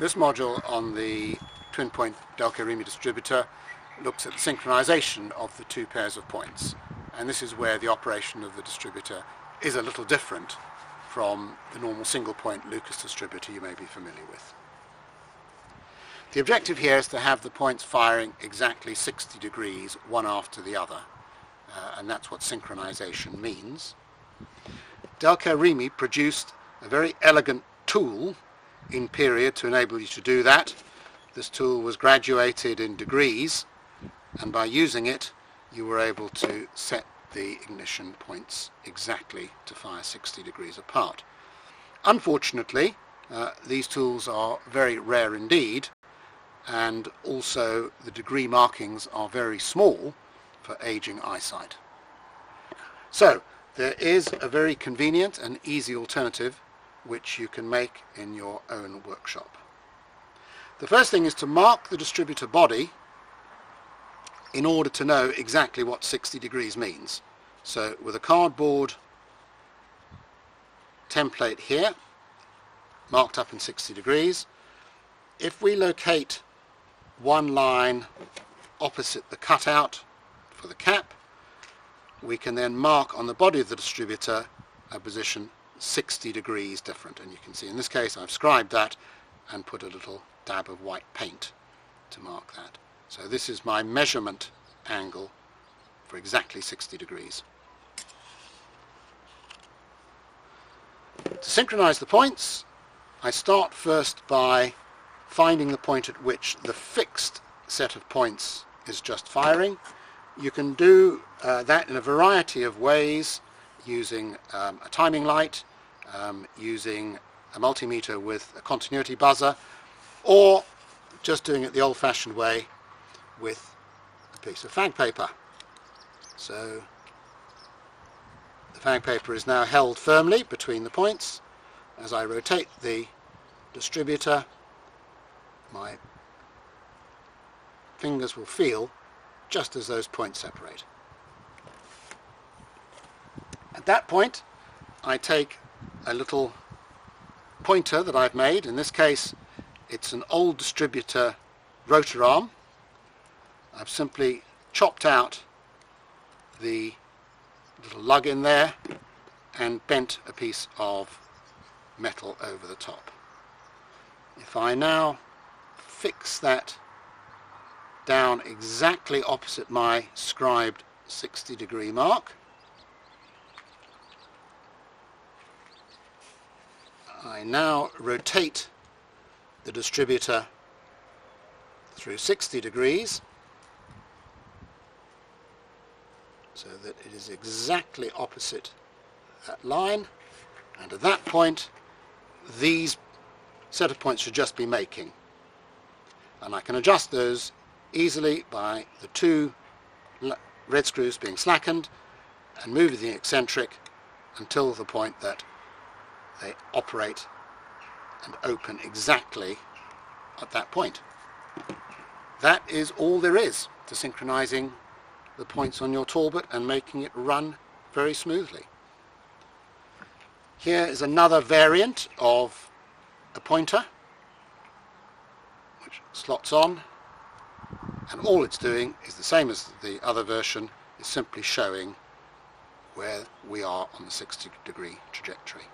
This module on the twin-point Delco distributor looks at the synchronization of the two pairs of points, and this is where the operation of the distributor is a little different from the normal single-point Lucas distributor you may be familiar with. The objective here is to have the points firing exactly 60 degrees one after the other, and that's what synchronization means. Delco Remy produced a very elegant tool in period to enable you to do that. This tool was graduated in degrees, and by using it you were able to set the ignition points exactly to fire 60 degrees apart. Unfortunately, these tools are very rare indeed, and also the degree markings are very small for aging eyesight. So there is a very convenient and easy alternative which you can make in your own workshop. The first thing is to mark the distributor body in order to know exactly what 60 degrees means. So with a cardboard template here marked up in 60 degrees, if we locate one line opposite the cutout for the cap, we can then mark on the body of the distributor a position 60 degrees different, and you can see in this case I've scribed that and put a little dab of white paint to mark that. So this is my measurement angle for exactly 60 degrees. To synchronize the points, I start first by finding the point at which the fixed set of points is just firing. You can do that in a variety of ways, using a timing light, using a multimeter with a continuity buzzer, or just doing it the old-fashioned way with a piece of fag paper. So the fag paper is now held firmly between the points. As I rotate the distributor, my fingers will feel just as those points separate. At that point, I take a little pointer that I've made. In this case, it's an old distributor rotor arm. I've simply chopped out the little lug in there and bent a piece of metal over the top. If I now fix that down exactly opposite my scribed 60 degree mark, I now rotate the distributor through 60 degrees so that it is exactly opposite that line, and at that point these set of points should just be making, and I can adjust those easily by the two red screws being slackened and moving the eccentric until the point that they operate and open exactly at that point. That is all there is to synchronizing the points on your Talbot and making it run very smoothly. Here is another variant of a pointer which slots on, and all it's doing is the same as the other version, is simply showing where we are on the 60 degree trajectory.